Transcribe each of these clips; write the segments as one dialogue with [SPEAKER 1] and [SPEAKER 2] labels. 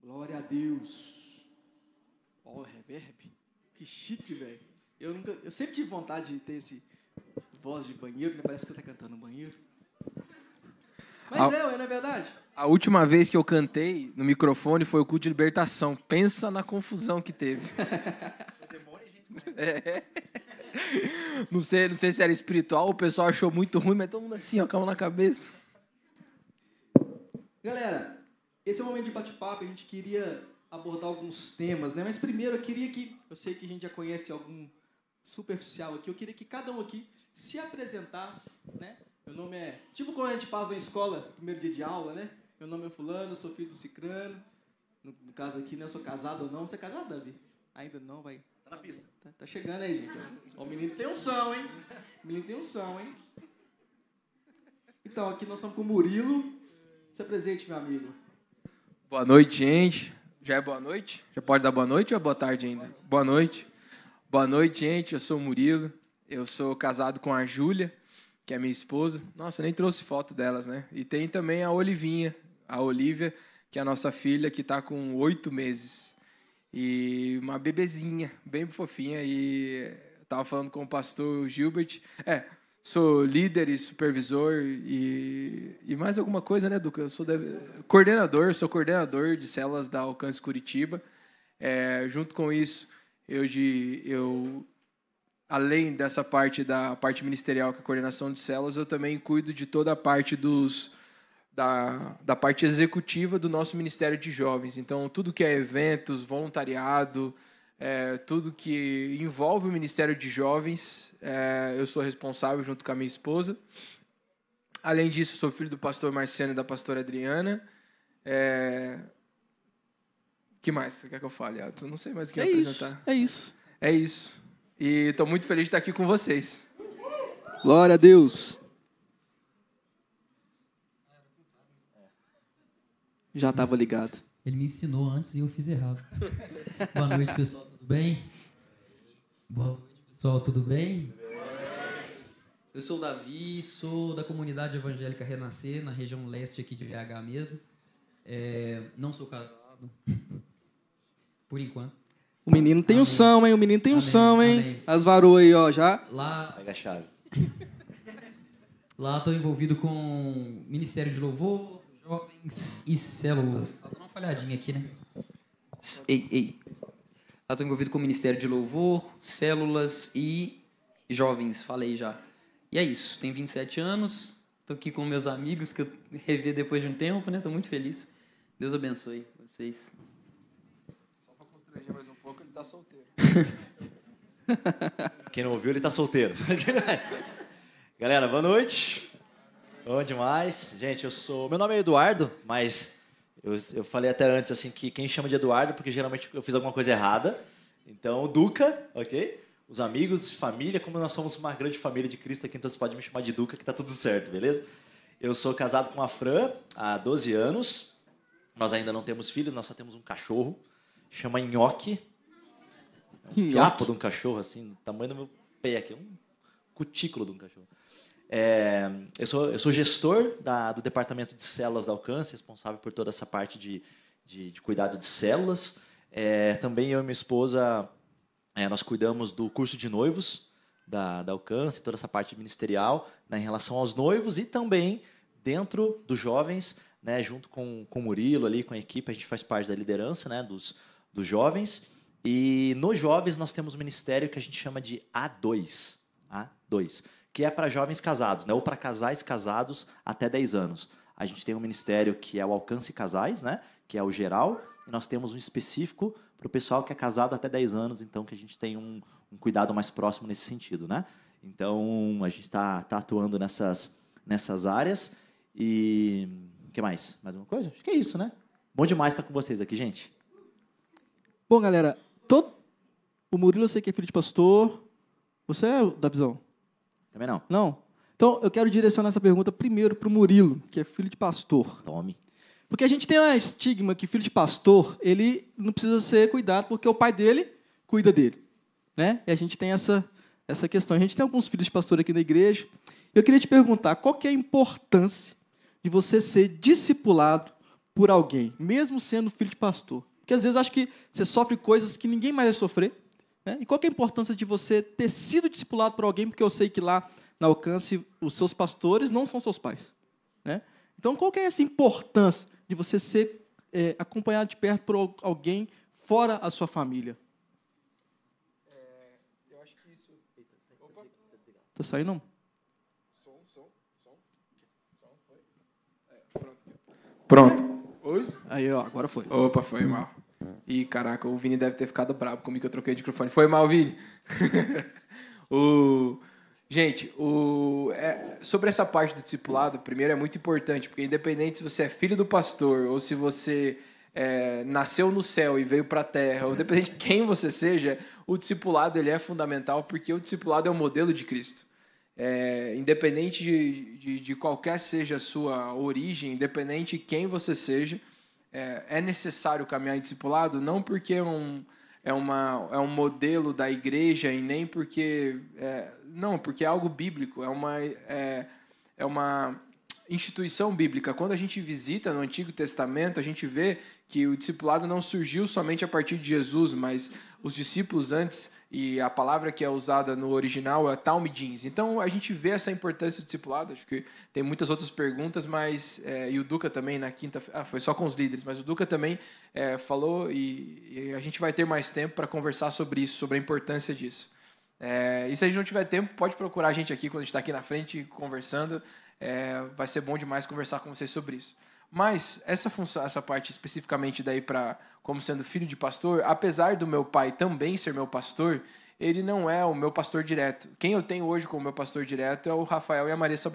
[SPEAKER 1] Glória a Deus. Ó, reverb. Que chique, velho. Eu sempre tive vontade de ter esse voz de banheiro, né? Parece que tá cantando no banheiro. Mas não é verdade?
[SPEAKER 2] A última vez que eu cantei no microfone foi o culto de libertação. Pensa na confusão que teve. É. Não sei se era espiritual, o pessoal achou muito ruim, mas todo mundo assim, ó, calma na cabeça.
[SPEAKER 1] Galera, esse é um momento de bate-papo, a gente queria abordar alguns temas, né? Mas primeiro eu sei que a gente já conhece algum superficial aqui, eu queria que cada um aqui se apresentasse, né? Meu nome é, tipo quando a gente faz na escola, primeiro dia de aula, né? Meu nome é fulano, eu sou filho do cicrano. No caso aqui, né? Eu sou casado ou não. Você é casado, Davi? Ainda não, vai.
[SPEAKER 3] Tá na pista.
[SPEAKER 1] Tá chegando aí, gente. Ó, o menino tem unção, hein? O menino tem unção, hein? Então, aqui nós estamos com o Murilo. Se apresente, meu amigo.
[SPEAKER 2] Boa noite, gente. Já é boa noite? Já pode dar boa noite ou é boa tarde ainda? Boa noite. Boa noite, gente. Eu sou o Murilo. Eu sou casado com a Júlia, que é minha esposa. Nossa, eu nem trouxe foto delas, né? E tem também a Olivinha, a Olivia, que é a nossa filha, que está com 8 meses. E uma bebezinha, bem fofinha. E eu estava falando com o pastor Gilbert. Sou líder e supervisor e mais alguma coisa, né, Duca? Eu sou sou coordenador de células da Alcance Curitiba. Junto com isso, eu além dessa parte da parte ministerial, que é a coordenação de células, eu também cuido de toda a parte da parte executiva do nosso Ministério de Jovens. Então, tudo que é eventos, voluntariado, tudo que envolve o Ministério de Jovens, eu sou responsável junto com a minha esposa. Além disso, sou filho do pastor Marciano e da pastora Adriana. Que mais você quer que eu fale? Eu não sei mais o que apresentar.
[SPEAKER 1] É isso.
[SPEAKER 2] É isso. E estou muito feliz de estar aqui com vocês.
[SPEAKER 1] Glória a Deus. Já estava ligado.
[SPEAKER 4] Ele me ensinou antes e eu fiz errado. Boa noite, pessoal, tudo bem? Boa noite, pessoal, tudo bem? Eu sou o Davi, sou da comunidade evangélica Renascer, na região leste aqui de BH mesmo. Não sou casado, por enquanto.
[SPEAKER 1] O menino tem unção, hein? O menino tem unção, hein? Amém. As varoas aí, ó, já.
[SPEAKER 4] Lá,
[SPEAKER 3] pega a chave.
[SPEAKER 4] Lá estou envolvido com Ministério de Louvor, Jovens e Células. Vou dar uma falhadinha aqui, né? Ei. Lá estou envolvido com o Ministério de Louvor, Células e Jovens, falei já. E é isso, tenho 27 anos, estou aqui com meus amigos, que eu revi depois de um tempo, né? Estou muito feliz. Deus abençoe vocês.
[SPEAKER 2] Só para constranger mais um pouco, ele está solteiro.
[SPEAKER 3] Quem não ouviu, ele tá solteiro. Galera, boa noite. Bom demais. Gente, meu nome é Eduardo, mas eu falei até antes assim que quem chama de Eduardo, porque geralmente eu fiz alguma coisa errada. Então, Duca, ok? Os amigos, família, como nós somos uma grande família de Cristo aqui, então você pode me chamar de Duca, que tá tudo certo, beleza? Eu sou casado com a Fran há 12 anos. Nós ainda não temos filhos, nós só temos um cachorro. Chama Nhoque. É um fiapo de um cachorro, assim, do tamanho do meu pé aqui. Um cutículo de um cachorro. Eu sou gestor do departamento de células da Alcance, responsável por toda essa parte de cuidado de células. Também eu e minha esposa, nós cuidamos do curso de noivos da Alcance, toda essa parte ministerial, né, em relação aos noivos e também dentro dos jovens, né, junto com o Murilo, ali, com a equipe, a gente faz parte da liderança, né, dos jovens. E nos jovens nós temos um ministério que a gente chama de A2, que é para jovens casados, né, ou para casais casados até 10 anos. A gente tem um ministério que é o Alcance Casais, né, que é o geral, e nós temos um específico para o pessoal que é casado até 10 anos, então que a gente tem um cuidado mais próximo nesse sentido, né? Então, a gente está atuando nessas áreas. E o que mais? Mais uma coisa? Acho que é isso, né? Bom demais estar com vocês aqui, gente.
[SPEAKER 1] Bom, galera, o Murilo eu sei que é filho de pastor. Você é o Davizão?
[SPEAKER 3] Também não.
[SPEAKER 1] Não? Então, eu quero direcionar essa pergunta primeiro para o Murilo, que é filho de pastor.
[SPEAKER 3] Tome.
[SPEAKER 1] Porque a gente tem um estigma que filho de pastor, ele não precisa ser cuidado porque o pai dele cuida dele, né? E a gente tem essa questão. A gente tem alguns filhos de pastor aqui na igreja. Eu queria te perguntar, qual que é a importância de você ser discipulado por alguém, mesmo sendo filho de pastor? Porque às vezes eu acho que você sofre coisas que ninguém mais vai sofrer, né? E qual que é a importância de você ter sido discipulado por alguém, porque eu sei que lá na Alcance os seus pastores não são seus pais, né? Então, qual que é essa importância de você ser acompanhado de perto por alguém fora a sua família?
[SPEAKER 2] Eu acho que isso... Opa.
[SPEAKER 1] Tá saindo não?
[SPEAKER 2] Pronto. Oi?
[SPEAKER 1] Aí, ó, agora foi.
[SPEAKER 2] Opa, foi mal. Ih, caraca, o Vini deve ter ficado bravo comigo que eu troquei de microfone. Foi mal, Vini. Gente, sobre essa parte do discipulado, primeiro é muito importante, porque independente se você é filho do pastor ou se você nasceu no céu e veio para a terra, ou independente de quem você seja, o discipulado ele é fundamental, porque o discipulado é o modelo de Cristo. Independente de qualquer seja a sua origem, independente de quem você seja, é necessário caminhar em discipulado, não porque é um modelo da igreja e nem porque... não, porque é algo bíblico, é uma instituição bíblica. Quando a gente visita no Antigo Testamento, a gente vê que o discipulado não surgiu somente a partir de Jesus, mas os discípulos antes, e a palavra que é usada no original é talmidins. Então, a gente vê essa importância do discipulado. Acho que tem muitas outras perguntas, mas... e o Duca também, na quinta... foi só com os líderes, mas o Duca também falou e a gente vai ter mais tempo para conversar sobre isso, sobre a importância disso. E se a gente não tiver tempo, pode procurar a gente aqui quando a gente está aqui na frente conversando. Vai ser bom demais conversar com vocês sobre isso. Mas essa função, essa parte especificamente daí para como sendo filho de pastor, apesar do meu pai também ser meu pastor, ele não é o meu pastor direto. Quem eu tenho hoje como meu pastor direto é o Rafael e a Marissa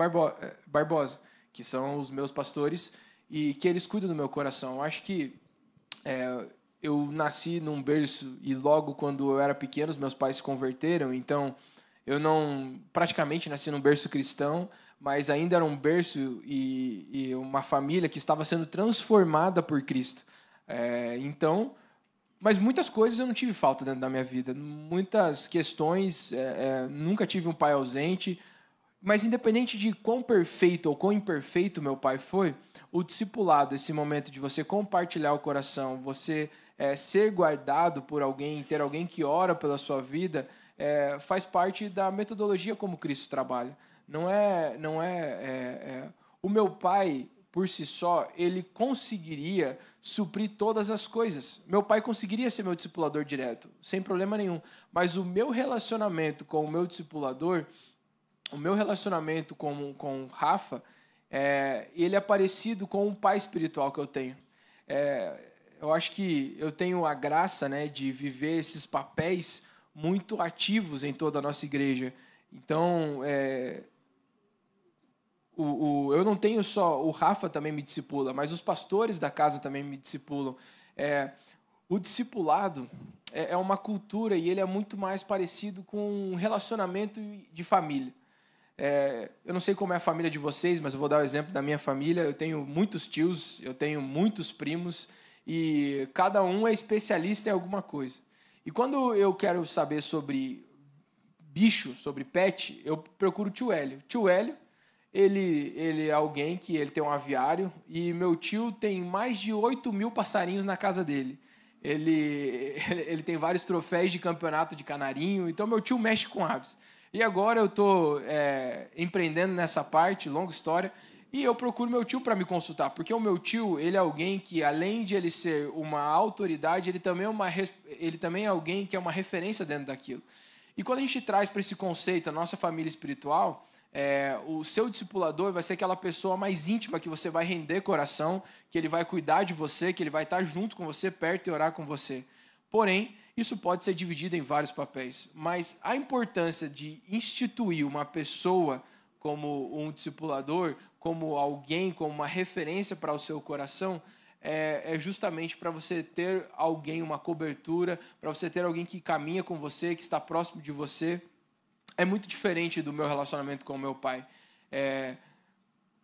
[SPEAKER 2] Barbosa, que são os meus pastores e que eles cuidam do meu coração. Eu acho que eu nasci num berço e logo quando eu era pequeno os meus pais se converteram, então eu não praticamente nasci num berço cristão, mas ainda era um berço e uma família que estava sendo transformada por Cristo. Mas muitas coisas eu não tive falta dentro da minha vida, muitas questões, nunca tive um pai ausente, mas independente de quão perfeito ou quão imperfeito meu pai foi, o discipulado, esse momento de você compartilhar o coração, você ser guardado por alguém, ter alguém que ora pela sua vida, faz parte da metodologia como Cristo trabalha. O meu pai, por si só, ele conseguiria suprir todas as coisas. Meu pai conseguiria ser meu discipulador direto, sem problema nenhum. Mas o meu relacionamento com o meu discipulador, o meu relacionamento com o Rafa, ele é parecido com um pai espiritual que eu tenho. Eu acho que eu tenho a graça, né, de viver esses papéis muito ativos em toda a nossa igreja. Então, eu não tenho só... O Rafa também me discipula, mas os pastores da casa também me discipulam. O discipulado é uma cultura e ele é muito mais parecido com um relacionamento de família. Eu não sei como é a família de vocês, mas eu vou dar o exemplo da minha família. Eu tenho muitos tios, eu tenho muitos primos e cada um é especialista em alguma coisa. E quando eu quero saber sobre bicho, sobre pet, eu procuro o tio Hélio. Tio Hélio, ele é alguém que ele tem um aviário e meu tio tem mais de 8.000 passarinhos na casa dele. Ele tem vários troféus de campeonato de canarinho, então meu tio mexe com aves. E agora eu estou empreendendo nessa parte, longa história, e eu procuro meu tio para me consultar, porque o meu tio, ele é alguém que, além de ele ser uma autoridade, ele também é alguém que é uma referência dentro daquilo. E quando a gente traz para esse conceito a nossa família espiritual, o seu discipulador vai ser aquela pessoa mais íntima que você vai render coração, que ele vai cuidar de você, que ele vai estar junto com você, perto e orar com você. Porém, isso pode ser dividido em vários papéis. Mas a importância de instituir uma pessoa como um discipulador, como alguém, como uma referência para o seu coração, é justamente para você ter alguém, uma cobertura, para você ter alguém que caminha com você, que está próximo de você. É muito diferente do meu relacionamento com o meu pai.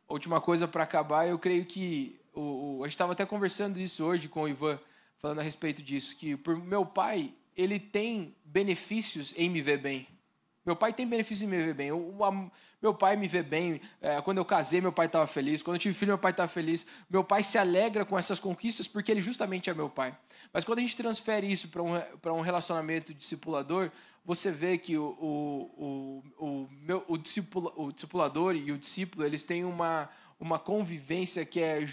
[SPEAKER 2] Última coisa para acabar, eu creio que... a gente estava até conversando isso hoje com o Ivan, falando a respeito disso, que por meu pai, ele tem benefícios em me ver bem. Meu pai tem benefício em me ver bem. Meu pai me vê bem. Quando eu casei, meu pai estava feliz. Quando eu tive filho, meu pai estava feliz. Meu pai se alegra com essas conquistas porque ele justamente é meu pai. Mas quando a gente transfere isso para um relacionamento discipulador, você vê que o discipulador e o discípulo, eles têm uma convivência que é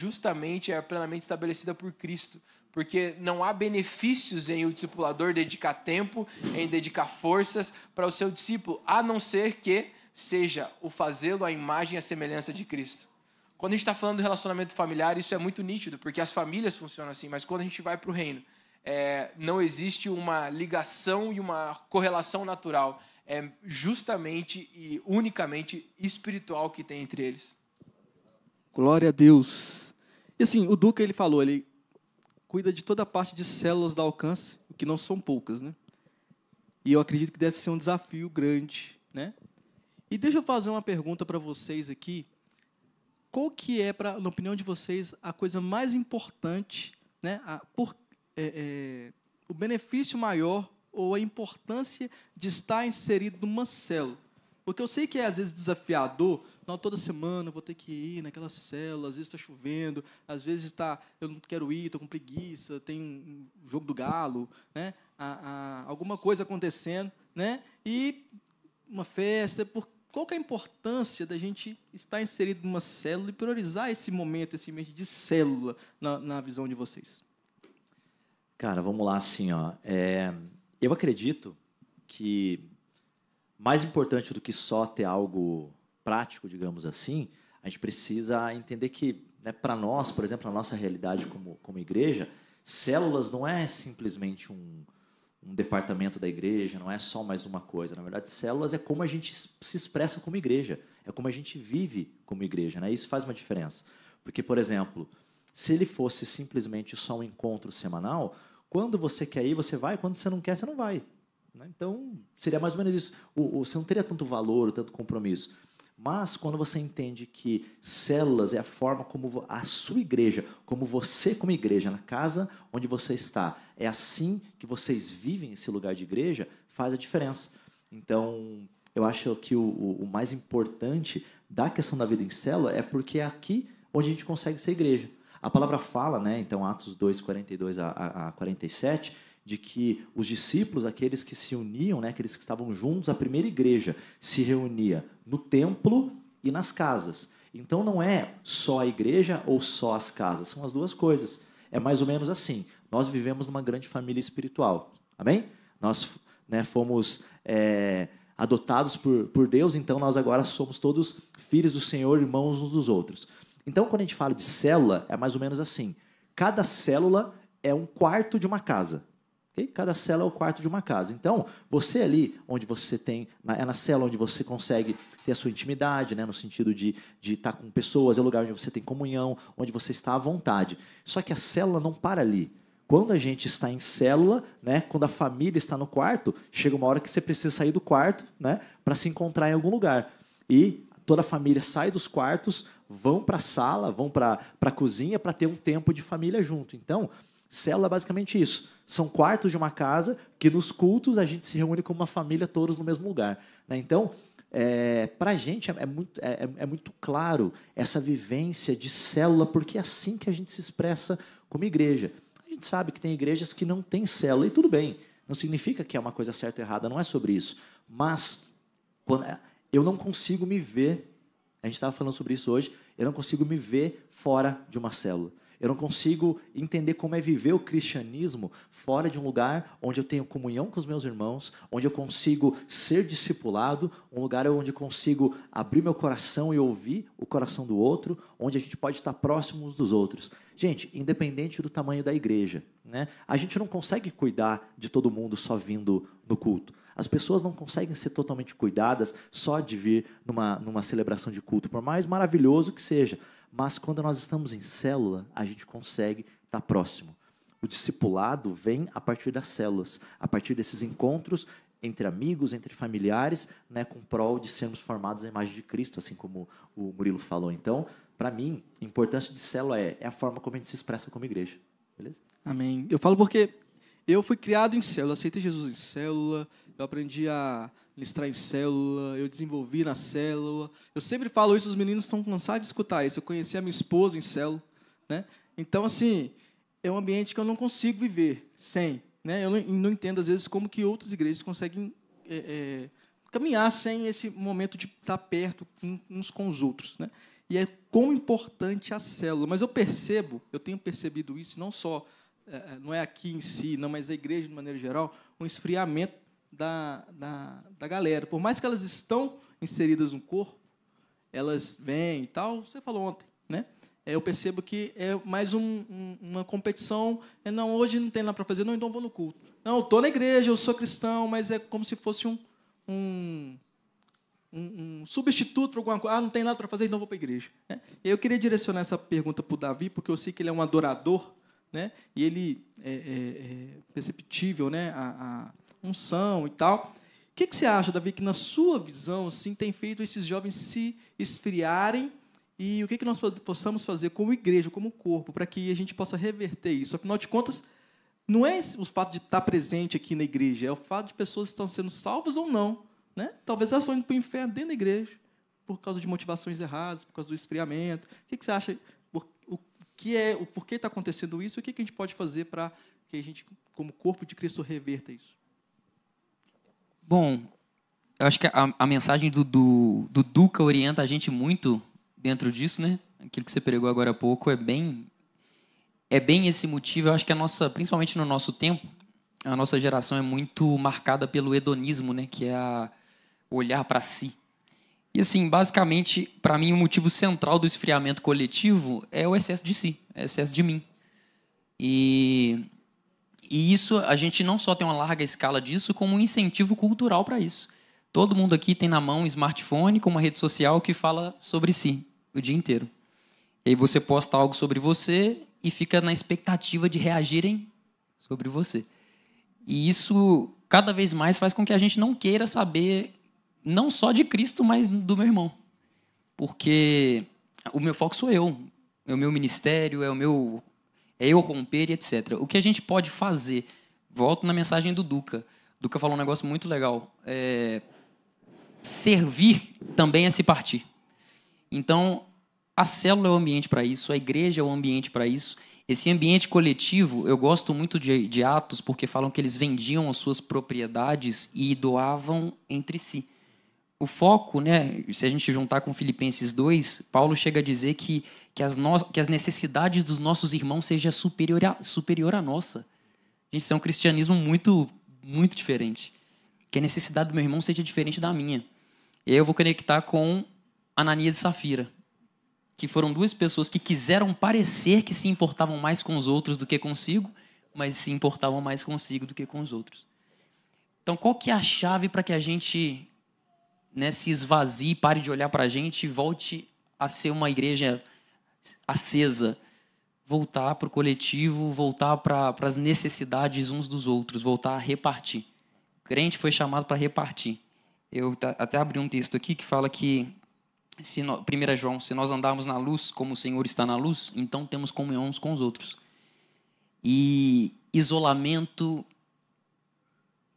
[SPEAKER 2] plenamente estabelecida por Cristo. Porque não há benefícios em o discipulador dedicar tempo, em dedicar forças para o seu discípulo, a não ser que seja o fazê-lo à imagem e à semelhança de Cristo. Quando a gente está falando do relacionamento familiar, isso é muito nítido, porque as famílias funcionam assim, mas quando a gente vai para o reino, não existe uma ligação e uma correlação natural. É justamente e unicamente espiritual que tem entre eles.
[SPEAKER 1] Glória a Deus. E assim, o Duca, ele falou, ele cuida de toda a parte de células da Alcance, o que não são poucas, né? E eu acredito que deve ser um desafio grande, né? E deixa eu fazer uma pergunta para vocês aqui. Qual que é, na opinião de vocês, a coisa mais importante, né? O benefício maior ou a importância de estar inserido numa célula? Porque eu sei que é, às vezes, desafiador. Não, toda semana eu vou ter que ir naquela célula, às vezes está chovendo, às vezes eu não quero ir, estou com preguiça, tem um jogo do galo, né? Alguma coisa acontecendo, né? E uma festa. Qual que é a importância da gente estar inserido numa célula e priorizar esse momento de célula na visão de vocês?
[SPEAKER 3] Cara, vamos lá, assim, ó. Eu acredito que mais importante do que só ter algo prático, digamos assim, a gente precisa entender que, né, para nós, por exemplo, na nossa realidade como igreja, células não é simplesmente um departamento da igreja, não é só mais uma coisa. Na verdade, células é como a gente se expressa como igreja, é como a gente vive como igreja, né? Isso faz uma diferença. Porque, por exemplo, se ele fosse simplesmente só um encontro semanal, quando você quer ir, você vai, quando você não quer, você não vai. Então, seria mais ou menos isso. Você não teria tanto valor, tanto compromisso. Mas, quando você entende que células é a forma como a sua igreja, como você como igreja, na casa onde você está, é assim que vocês vivem esse lugar de igreja, faz a diferença. Então, eu acho que o mais importante da questão da vida em célula é porque é aqui onde a gente consegue ser igreja. A palavra fala, né, então, Atos 2, 42 a 47, de que os discípulos, aqueles que se uniam, né, aqueles que estavam juntos, a primeira igreja se reunia no templo e nas casas. Então, não é só a igreja ou só as casas, são as duas coisas. É mais ou menos assim. Nós vivemos numa grande família espiritual. Amém? Nós, né, fomos adotados por Deus, então nós agora somos todos filhos do Senhor, irmãos uns dos outros. Então, quando a gente fala de célula, é mais ou menos assim. Cada célula é um quarto de uma casa. Cada célula é o quarto de uma casa. Então, você ali, onde você tem... É na célula onde você consegue ter a sua intimidade, né, no sentido de estar com pessoas, é o lugar onde você tem comunhão, onde você está à vontade. Só que a célula não para ali. Quando a gente está em célula, né, quando a família está no quarto, chega uma hora que você precisa sair do quarto, né, para se encontrar em algum lugar. E toda a família sai dos quartos, vão para a sala, vão para a cozinha para ter um tempo de família junto. Então, célula é basicamente isso. São quartos de uma casa que nos cultos a gente se reúne como uma família, todos no mesmo lugar. Né? Então, para a gente é muito claro essa vivência de célula, porque é assim que a gente se expressa como igreja. A gente sabe que tem igrejas que não têm célula, e tudo bem. Não significa que é uma coisa certa ou errada, não é sobre isso. Mas eu não consigo me ver, a gente estava falando sobre isso hoje, eu não consigo me ver fora de uma célula. Eu não consigo entender como é viver o cristianismo fora de um lugar onde eu tenho comunhão com os meus irmãos, onde eu consigo ser discipulado, um lugar onde eu consigo abrir meu coração e ouvir o coração do outro, onde a gente pode estar próximo uns dos outros. Gente, independente do tamanho da igreja, né, a gente não consegue cuidar de todo mundo só vindo no culto. As pessoas não conseguem ser totalmente cuidadas só de vir numa celebração de culto, por mais maravilhoso que seja. Mas quando nós estamos em célula, a gente consegue estar próximo. O discipulado vem a partir das células, a partir desses encontros entre amigos, entre familiares, né, com prol de sermos formados à imagem de Cristo, assim como o Murilo falou. Então, para mim, a importância de célula é a forma como a gente se expressa como igreja. Beleza?
[SPEAKER 1] Amém. Eu falo porque Eu fui criado em célula, aceitei Jesus em célula, eu aprendi a ministrar em célula, eu desenvolvi na célula. Eu sempre falo isso, os meninos estão cansados de escutar isso. Eu conheci a minha esposa em célula, né? Então, assim, é um ambiente que eu não consigo viver sem, né? Eu não entendo, às vezes, como que outras igrejas conseguem caminhar sem esse momento de estar perto uns com os outros, né? E é quão importante a célula. Mas eu tenho percebido isso, não só, não é aqui em si, não, mas a igreja, de maneira geral, um esfriamento da galera. Por mais que elas estão inseridas no corpo, elas vêm e tal, você falou ontem, né? Eu percebo que é mais uma competição. Não, hoje não tem nada para fazer, não, então vou no culto. Não, eu estou na igreja, eu sou cristão, mas é como se fosse um substituto para alguma coisa. Não tem nada para fazer, então vou para a igreja. Né? E eu queria direcionar essa pergunta para o Davi, porque eu sei que ele é um adorador, né? E ele é perceptível, né? A unção e tal. O que você acha, Davi, que na sua visão assim, tem feito esses jovens se esfriarem? E o que nós possamos fazer como igreja, como corpo, para que a gente possa reverter isso? Afinal de contas, não é o fato de estar presente aqui na igreja, é o fato de pessoas que estão sendo salvas ou não. Né? Talvez elas estão indo para o inferno dentro da igreja, por causa de motivações erradas, por causa do esfriamento. O que você acha? O porquê está acontecendo isso? E o que a gente pode fazer para que a gente, como corpo de Cristo, reverta isso?
[SPEAKER 4] Bom, eu acho que a mensagem do Duca orienta a gente muito dentro disso, né? Aquilo que você pregou agora há pouco é bem esse motivo. Eu acho que principalmente no nosso tempo, a nossa geração é muito marcada pelo hedonismo, né? Que é olhar para si. E assim, basicamente, para mim, o motivo central do esfriamento coletivo é o excesso de si, é o excesso de mim. E isso, a gente não só tem uma larga escala disso, como um incentivo cultural para isso. Todo mundo aqui tem na mão um smartphone com uma rede social que fala sobre si o dia inteiro. E aí você posta algo sobre você e fica na expectativa de reagirem sobre você. E isso, cada vez mais, faz com que a gente não queira saber, não só de Cristo, mas do meu irmão. Porque o meu foco sou eu, é o meu ministério, é eu romper e etc. O que a gente pode fazer? Volto na mensagem do Duca. O Duca falou um negócio muito legal. Servir também é se partir. Então, a célula é o ambiente para isso, a igreja é o ambiente para isso. Esse ambiente coletivo, eu gosto muito de Atos, porque falam que eles vendiam as suas propriedades e doavam entre si. O foco, né, se a gente juntar com Filipenses 2, Paulo chega a dizer que as necessidades dos nossos irmãos seja superior à nossa. Gente, isso é um cristianismo muito, muito diferente. Que a necessidade do meu irmão seja diferente da minha. E aí eu vou conectar com Ananias e Safira, que foram duas pessoas que quiseram parecer que se importavam mais com os outros do que consigo, mas se importavam mais consigo do que com os outros. Então, qual que é a chave para que a gente, né, se esvazie, pare de olhar para a gente e volte a ser uma igreja acesa? Voltar para o coletivo, voltar para as necessidades uns dos outros, voltar a repartir. O crente foi chamado para repartir. Eu até abri um texto aqui que fala que 1 João, se nós andarmos na luz como o Senhor está na luz, então temos comunhão uns com os outros. E isolamento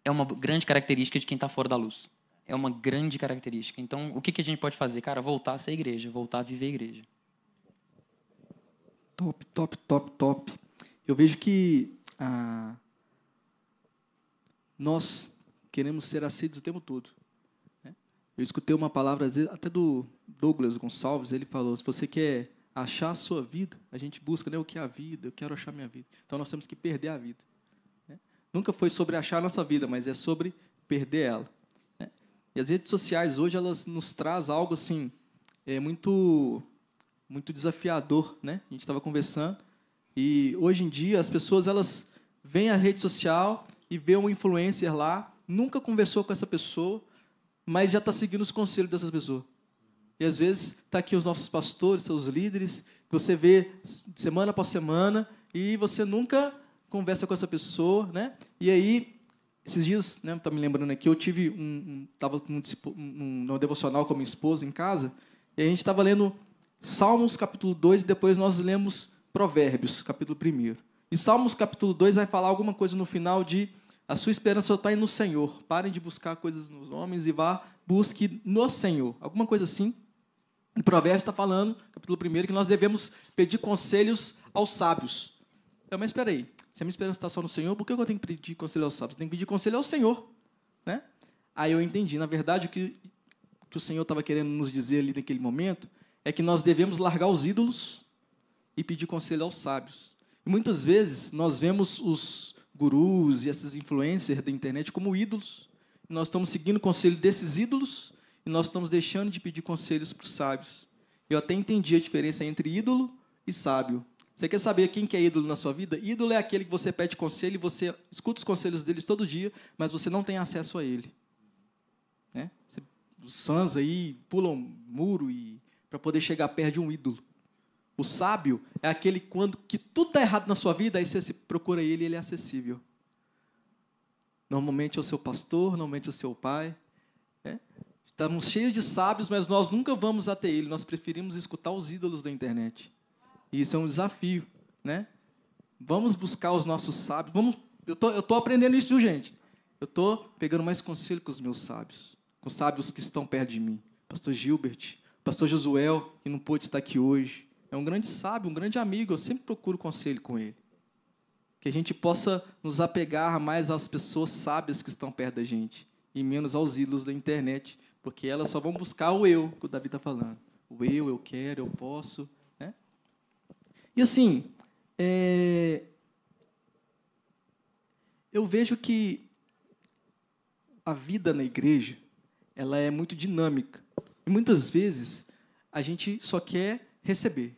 [SPEAKER 4] é uma grande característica de quem está fora da luz. É uma grande característica. Então, o que a gente pode fazer? Cara, voltar a ser igreja, voltar a viver a igreja.
[SPEAKER 1] Top, top, top, top. Eu vejo que nós queremos ser aceitos o tempo todo. Eu escutei uma palavra, às vezes, até do Douglas Gonçalves, ele falou, se você quer achar a sua vida, a gente busca, né, o que é a vida, eu quero achar minha vida. Então, nós temos que perder a vida. Né? Nunca foi sobre achar a nossa vida, mas é sobre perder ela. Né? E as redes sociais, hoje, elas nos trazem algo assim, muito, muito desafiador. Né? A gente estava conversando, e hoje em dia, as pessoas elas veem a rede social e vê um influencer lá, nunca conversou com essa pessoa, mas já está seguindo os conselhos dessas pessoas. E, às vezes, está aqui os nossos pastores, seus líderes, que você vê semana após semana, e você nunca conversa com essa pessoa. Né? E aí, esses dias, né, tá me lembrando aqui, eu tive estava numa devocional com a minha esposa em casa, e a gente estava lendo Salmos, capítulo 2, e depois nós lemos Provérbios, capítulo 1. E Salmos capítulo 2 vai falar alguma coisa no final de a sua esperança está no Senhor. Parem de buscar coisas nos homens e busque no Senhor. Alguma coisa assim. O Provérbios está falando, capítulo 1, que nós devemos pedir conselhos aos sábios. Mas espera aí, se a minha esperança está só no Senhor, por que eu tenho que pedir conselho aos sábios? Eu tenho que pedir conselho ao Senhor. Né? Aí eu entendi, na verdade, o que o Senhor estava querendo nos dizer ali naquele momento é que nós devemos largar os ídolos e pedir conselho aos sábios. E muitas vezes nós vemos os gurus e essas influencers da internet como ídolos. E nós estamos seguindo o conselho desses ídolos e nós estamos deixando de pedir conselhos para os sábios. Eu até entendi a diferença entre ídolo e sábio. Você quer saber quem que é ídolo na sua vida? Ídolo é aquele que você pede conselho e você escuta os conselhos deles todo dia, mas você não tem acesso a ele. Né? Os sãs aí pulam muro para poder chegar perto de um ídolo. O sábio é aquele que tudo está errado na sua vida, aí você procura ele e ele é acessível. Normalmente é o seu pastor, normalmente é o seu pai. Né? Estamos cheios de sábios, mas nós nunca vamos até ele. Nós preferimos escutar os ídolos da internet. E isso é um desafio. Né? Vamos buscar os nossos sábios. Eu tô aprendendo isso, gente. Eu estou pegando mais conselho com os meus sábios. Com os sábios que estão perto de mim. Pastor Gilbert, pastor Josuel, que não pôde estar aqui hoje. É um grande sábio, um grande amigo. Eu sempre procuro conselho com ele. Que a gente possa nos apegar mais às pessoas sábias que estão perto da gente. E menos aos ídolos da internet. Porque elas só vão buscar o eu, que o Davi está falando. O eu quero, eu posso. Né? E assim, eu vejo que a vida na igreja ela é muito dinâmica. E muitas vezes a gente só quer receber.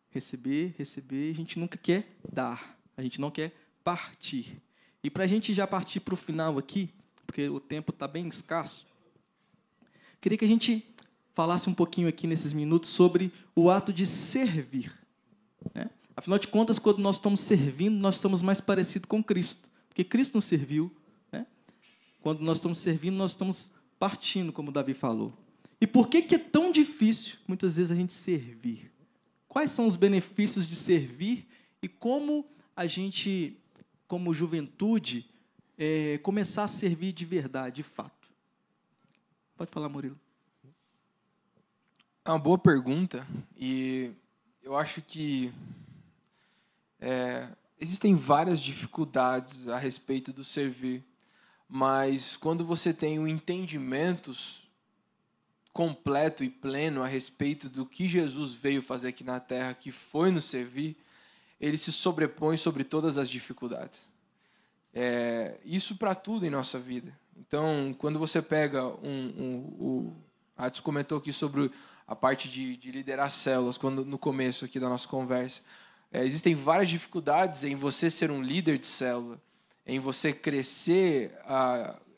[SPEAKER 1] Receber, e a gente nunca quer dar. A gente não quer partir. E para a gente já partir para o final aqui, porque o tempo está bem escasso, queria que a gente falasse um pouquinho aqui nesses minutos sobre o ato de servir. Né? Afinal de contas, quando nós estamos servindo, nós estamos mais parecidos com Cristo. Porque Cristo nos serviu. Né? Quando nós estamos servindo, nós estamos partindo, como o Davi falou. E por que é tão difícil, muitas vezes, a gente servir? Quais são os benefícios de servir e como a gente, como juventude, começar a servir de verdade, de fato? Pode falar, Murilo.
[SPEAKER 2] É uma boa pergunta e eu acho que existem várias dificuldades a respeito do servir, mas quando você tem um entendimento completo e pleno a respeito do que Jesus veio fazer aqui na Terra, que foi nos servir, ele se sobrepõe sobre todas as dificuldades. Isso para tudo em nossa vida. Então, quando você pega Atos comentou aqui sobre a parte de liderar células, no começo aqui da nossa conversa. Existem várias dificuldades em você ser um líder de célula, em você crescer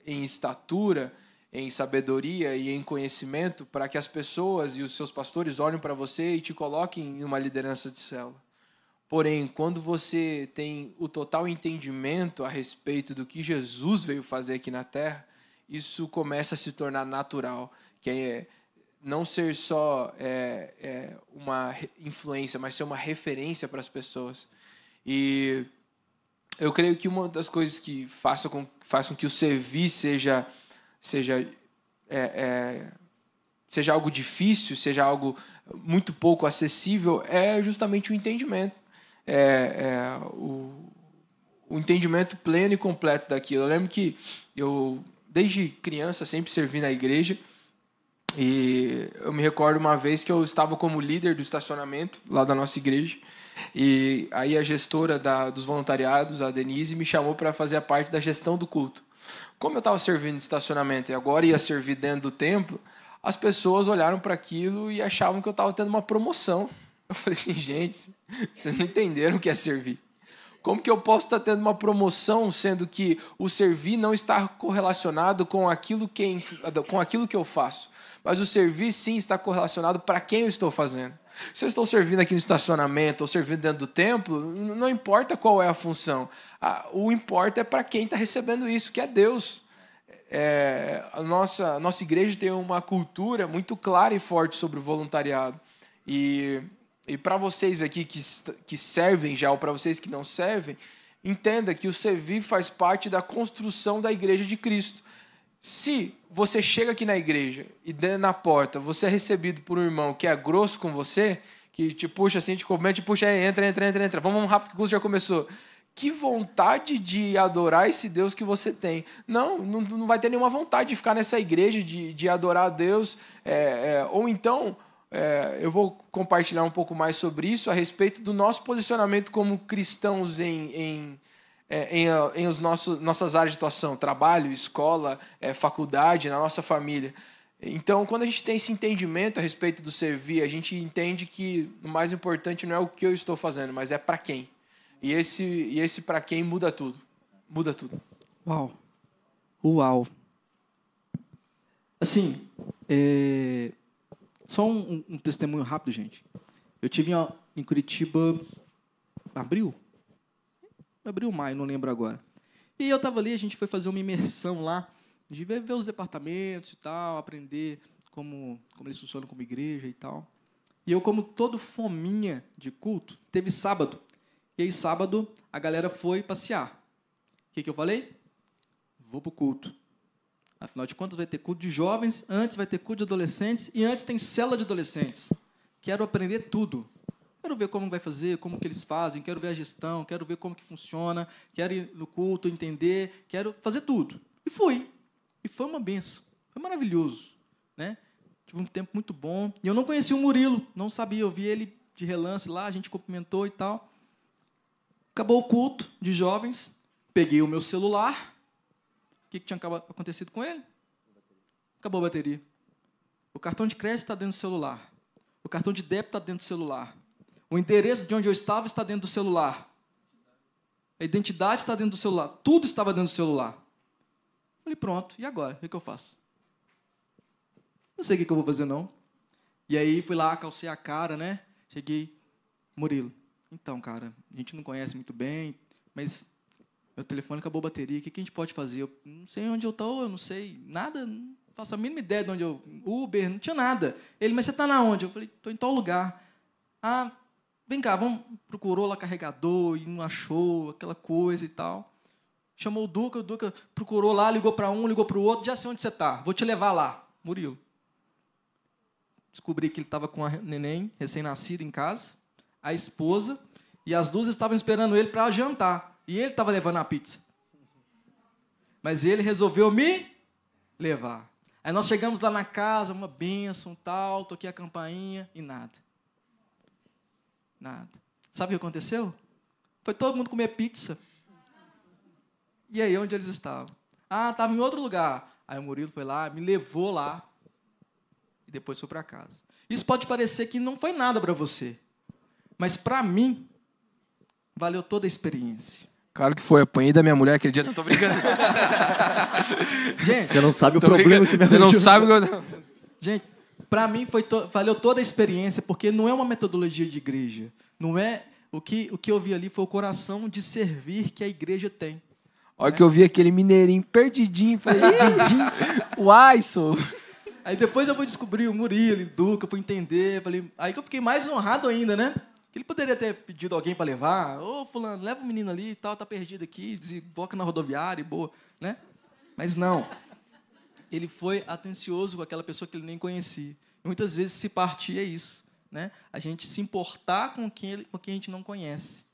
[SPEAKER 2] em estatura, em sabedoria e em conhecimento, para que as pessoas e os seus pastores olhem para você e te coloquem em uma liderança de célula. Porém, quando você tem o total entendimento a respeito do que Jesus veio fazer aqui na Terra, isso começa a se tornar natural, que é não ser só uma influência, mas ser uma referência para as pessoas. E eu creio que uma das coisas que façam com que o servir seja algo difícil, seja algo muito pouco acessível, é justamente o entendimento. O entendimento pleno e completo daquilo. Eu lembro que eu, desde criança, sempre servi na igreja. E eu me recordo uma vez que eu estava como líder do estacionamento lá da nossa igreja. E aí a gestora dos voluntariados, a Denise, me chamou para fazer a parte da gestão do culto. Como eu estava servindo de estacionamento e agora ia servir dentro do templo, as pessoas olharam para aquilo e achavam que eu estava tendo uma promoção. Eu falei assim, gente, vocês não entenderam o que é servir. Como que eu posso estar tendo uma promoção, sendo que o servir não está correlacionado com aquilo que eu faço? Mas o servir, sim, está correlacionado para quem eu estou fazendo. Se eu estou servindo aqui no estacionamento ou servindo dentro do templo, não importa qual é a função. O importa é para quem está recebendo isso, que é Deus. A nossa igreja tem uma cultura muito clara e forte sobre o voluntariado. E E para vocês aqui que servem já, ou para vocês que não servem, entenda que o servir faz parte da construção da igreja de Cristo. Se você chega aqui na igreja e dentro na porta você é recebido por um irmão que é grosso com você, que te puxa assim, te comete, te puxa, entra. Vamos rápido que o curso já começou. Que vontade de adorar esse Deus que você tem. Não vai ter nenhuma vontade de ficar nessa igreja, de adorar a Deus. Ou então, eu vou compartilhar um pouco mais sobre isso a respeito do nosso posicionamento como cristãos em nossas áreas de atuação, trabalho, escola, faculdade, na nossa família. Então, quando a gente tem esse entendimento a respeito do servir, a gente entende que o mais importante não é o que eu estou fazendo, mas é para quem. E esse para quem muda tudo. Muda tudo.
[SPEAKER 1] Uau. Assim, só um testemunho rápido, gente. Eu tive em Curitiba, abril, maio, não lembro agora. E eu estava ali, a gente foi fazer uma imersão lá, de ver os departamentos e tal, aprender como eles funcionam como igreja e tal. E eu, como todo fominha de culto, teve sábado. E aí, sábado, a galera foi passear. O que eu falei? Vou para o culto. Afinal de contas, vai ter culto de jovens, antes vai ter culto de adolescentes, e antes tem célula de adolescentes. Quero aprender tudo. Quero ver como vai fazer, como que eles fazem, quero ver a gestão, quero ver como que funciona, quero ir no culto, entender, quero fazer tudo. E fui. E foi uma benção. Foi maravilhoso, né? Tive um tempo muito bom. E eu não conhecia o Murilo, não sabia. Eu vi ele de relance lá, a gente cumprimentou e tal. Acabou o culto de jovens, peguei o meu celular. O que tinha acontecido com ele? Acabou a bateria. O cartão de crédito está dentro do celular. O cartão de débito está dentro do celular. O endereço de onde eu estava está dentro do celular. A identidade está dentro do celular. Tudo estava dentro do celular. Falei, pronto, e agora? O que eu faço? Não sei o que eu vou fazer, não. E aí, fui lá, calcei a cara, né? Cheguei, Murilo. Então, cara, a gente não conhece muito bem, mas meu telefone acabou a bateria, o que a gente pode fazer? Eu não sei onde eu estou, eu não sei nada, não faço a mínima ideia de onde eu... Uber, não tinha nada. Ele, mas você está na onde? Eu falei, estou em tal lugar. Ah, vem cá, procurou lá carregador e não achou, aquela coisa e tal. Chamou o Duca procurou lá, ligou para um, ligou para o outro, já sei onde você está, vou te levar lá. Murilo. Descobri que ele estava com a neném, recém-nascida, em casa, a esposa, e as duas estavam esperando ele para jantar. E ele estava levando a pizza. Mas ele resolveu me levar. Aí nós chegamos lá na casa, uma bênção, tal, toquei a campainha e nada. Nada. Sabe o que aconteceu? Foi todo mundo comer pizza. E aí, onde eles estavam? Ah, estava em outro lugar. Aí o Murilo foi lá, me levou lá, e depois foi para casa. Isso pode parecer que não foi nada para você, mas para mim, valeu toda a experiência.
[SPEAKER 2] Claro que foi. Apanhei da minha mulher aquele dia. Não, tô brincando.
[SPEAKER 3] Gente, você não sabe o problema que
[SPEAKER 2] você não sabe.
[SPEAKER 1] Gente, para mim valeu toda a experiência, porque não é uma metodologia de igreja. Não é o que eu vi ali foi o coração de servir que a igreja tem.
[SPEAKER 2] Olha que eu vi aquele mineirinho perdidinho, falei, uai, sou.
[SPEAKER 1] Aí depois eu vou descobrir o Murilo, o Duca, eu fui entender, falei, aí que eu fiquei mais honrado ainda, né? Que ele poderia ter pedido alguém para levar, ô fulano, leva o menino ali e tal, tá perdido aqui, desemboca na rodoviária e boa, né? Mas não. Ele foi atencioso com aquela pessoa que ele nem conhecia. E muitas vezes se partir é isso, né? A gente se importar com quem a gente não conhece,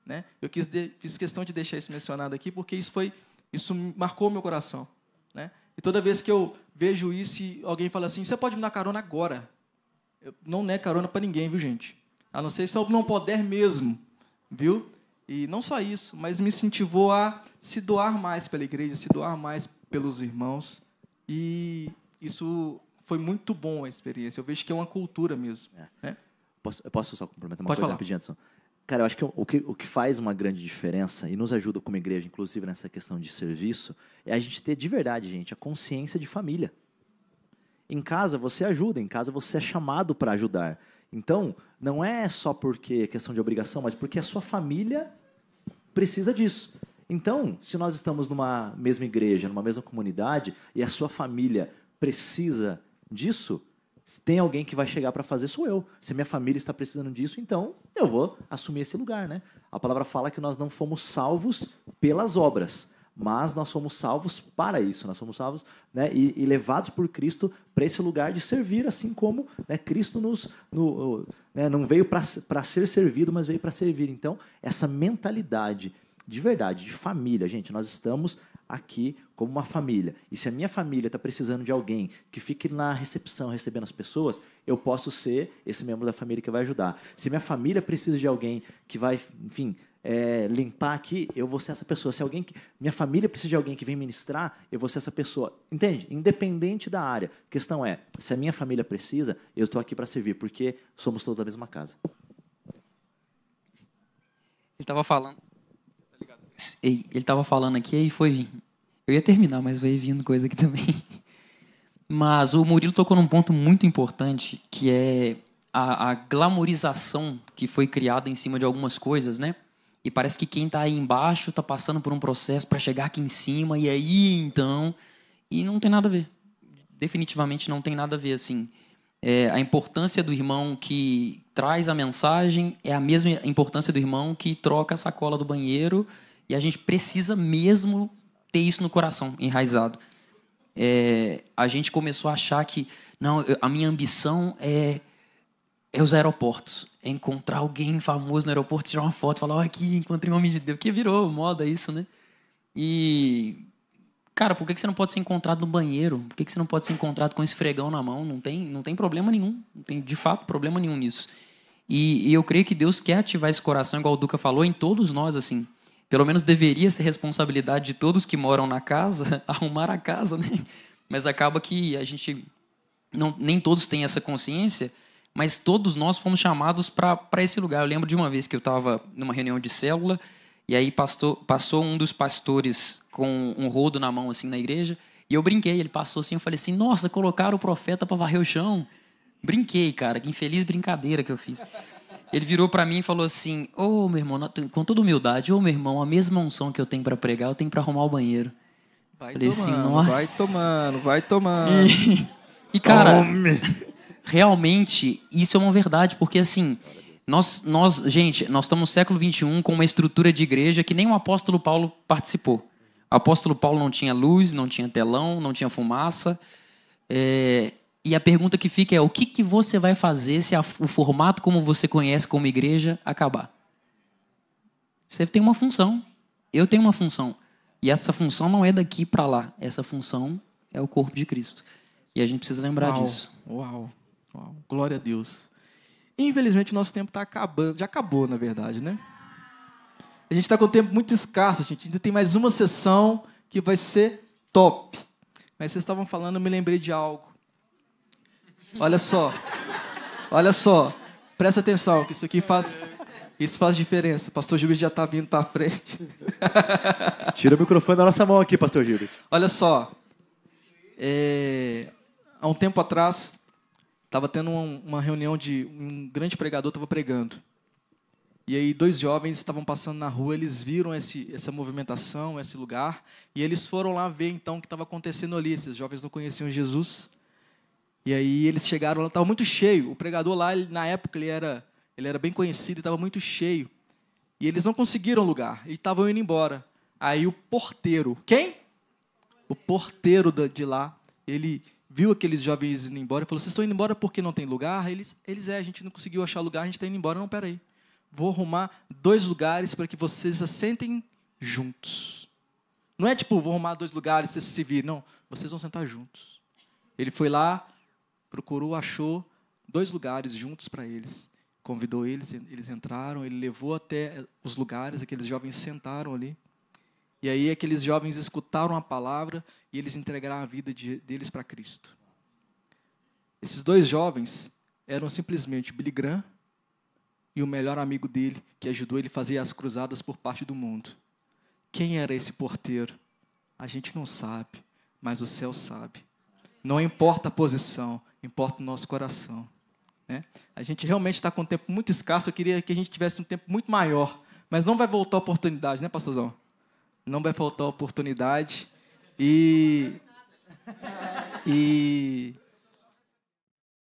[SPEAKER 1] né? Eu fiz questão de deixar isso mencionado aqui porque isso marcou meu coração, né? E toda vez que eu vejo isso e alguém fala assim, você pode me dar carona agora? Eu não nego carona para ninguém, viu, gente? A não ser se eu não puder mesmo, viu? E não só isso, mas me incentivou a se doar mais pela igreja, se doar mais pelos irmãos. E isso foi muito bom a experiência. Eu vejo que é uma cultura mesmo. Né?
[SPEAKER 3] Eu posso só complementar uma
[SPEAKER 1] Pode
[SPEAKER 3] coisa
[SPEAKER 1] falar.
[SPEAKER 3] rapidinho, Anderson? Cara, eu acho que o que faz uma grande diferença e nos ajuda como igreja, inclusive nessa questão de serviço, é a gente ter de verdade, gente, a consciência de família. Em casa você ajuda, em casa você é chamado para ajudar. Então, não é só porque é questão de obrigação, mas porque a sua família precisa disso. Então, se nós estamos numa mesma igreja, numa mesma comunidade, e a sua família precisa disso, Se tem alguém que vai chegar para fazer, sou eu. Se minha família está precisando disso, então eu vou assumir esse lugar, né? A palavra fala que nós não fomos salvos pelas obras, mas nós somos salvos para isso. Nós somos salvos, né, e levados por Cristo para esse lugar de servir, assim como, né, Cristo né, não veio para ser servido, mas veio para servir. Então, essa mentalidade de verdade, de família, gente, nós estamos aqui como uma família. E se a minha família está precisando de alguém que fique na recepção recebendo as pessoas, eu posso ser esse membro da família que vai ajudar. Se minha família precisa de alguém que vai, enfim, limpar aqui, eu vou ser essa pessoa. Se minha família precisa de alguém que vem ministrar, eu vou ser essa pessoa. Entende? Independente da área. A questão é, se a minha família precisa, eu estou aqui para servir, porque somos todos da mesma casa.
[SPEAKER 4] Ele estava falando. Ele estava falando aqui e foi vir. Eu ia terminar, mas veio vindo coisa aqui também. Mas o Murilo tocou num ponto muito importante, que é a glamorização que foi criada em cima de algumas coisas, né? E parece que quem está aí embaixo está passando por um processo para chegar aqui em cima, e aí, então... E não tem nada a ver. Definitivamente não tem nada a ver, assim. A importância do irmão que traz a mensagem é a mesma importância do irmão que troca a sacola do banheiro, e a gente precisa mesmo ter isso no coração, enraizado. A gente começou a achar que não, a minha ambição é os aeroportos. É encontrar alguém famoso no aeroporto, tirar uma foto e falar, ó, aqui, encontrei um homem de Deus. Porque virou moda isso, né? E, cara, por que você não pode ser encontrado no banheiro? Por que você não pode ser encontrado com esse esfregão na mão? Não tem problema nenhum. Não tem, de fato, problema nenhum nisso. E eu creio que Deus quer ativar esse coração, igual o Duca falou, em todos nós, assim. Pelo menos deveria ser responsabilidade de todos que moram na casa, arrumar a casa, né? Mas acaba que a gente... nem todos têm essa consciência, mas todos nós fomos chamados para esse lugar. Eu lembro de uma vez que eu estava numa reunião de célula, e aí passou um dos pastores com um rodo na mão, assim, na igreja, e eu brinquei. Ele passou assim, eu falei assim, nossa, colocaram o profeta para varrer o chão. Brinquei, cara, que infeliz brincadeira que eu fiz. Ele virou para mim e falou assim, ô, meu irmão, com toda humildade, ô, meu irmão, a mesma unção que eu tenho para pregar, eu tenho para arrumar o banheiro.
[SPEAKER 1] Vai
[SPEAKER 4] falei
[SPEAKER 1] tomando,
[SPEAKER 4] assim, nossa.
[SPEAKER 1] vai tomando.
[SPEAKER 4] E cara, realmente, isso é uma verdade, porque assim, gente, nós estamos no século XXI com uma estrutura de igreja que nem o apóstolo Paulo participou. O apóstolo Paulo não tinha luz, não tinha telão, não tinha fumaça. E a pergunta que fica é, o que você vai fazer se o formato como você conhece como igreja acabar? Você tem uma função, eu tenho uma função. E essa função não é daqui para lá, essa função é o corpo de Cristo. E a gente precisa lembrar disso.
[SPEAKER 1] Uau, glória a Deus. Infelizmente, o nosso tempo está acabando, já acabou, na verdade, né? A gente está com o tempo muito escasso, gente. Ainda tem mais uma sessão que vai ser top. Mas vocês estavam falando, eu me lembrei de algo. Olha só, presta atenção, que isso faz diferença. Pastor Gilberto já está vindo para frente.
[SPEAKER 3] Tira o microfone da nossa mão aqui, Pastor Gilberto.
[SPEAKER 1] Olha só, há um tempo atrás, estava tendo uma reunião de um grande pregador estava pregando. E aí 2 jovens estavam passando na rua, eles viram essa movimentação, esse lugar, e eles foram lá ver então o que estava acontecendo ali. Esses jovens não conheciam Jesus. E aí eles chegaram lá, estava muito cheio. O pregador lá, na época, ele era bem conhecido, estava muito cheio. E eles não conseguiram lugar, e estavam indo embora. Aí o porteiro, quem? O porteiro de lá, ele viu aqueles jovens indo embora e falou, vocês estão indo embora porque não tem lugar? A gente não conseguiu achar lugar, a gente está indo embora. Não, peraí. Vou arrumar 2 lugares para que vocês se assentem juntos. Não é tipo, vou arrumar 2 lugares, vocês se viram. Não, vocês vão sentar juntos. Ele foi lá, procurou, achou 2 lugares juntos para eles. Convidou eles entraram, ele levou até os lugares, aqueles jovens sentaram ali. E aí aqueles jovens escutaram a palavra e eles entregaram a vida deles para Cristo. Esses 2 jovens eram simplesmente Billy Graham e o melhor amigo dele, que ajudou ele a fazer as cruzadas por parte do mundo. Quem era esse porteiro? A gente não sabe, mas o céu sabe. Não importa a posição, importa o nosso coração. Né? A gente realmente está com um tempo muito escasso, eu queria que a gente tivesse um tempo muito maior, mas não vai voltar a oportunidade, né, pastorzão? Não vai faltar a oportunidade. E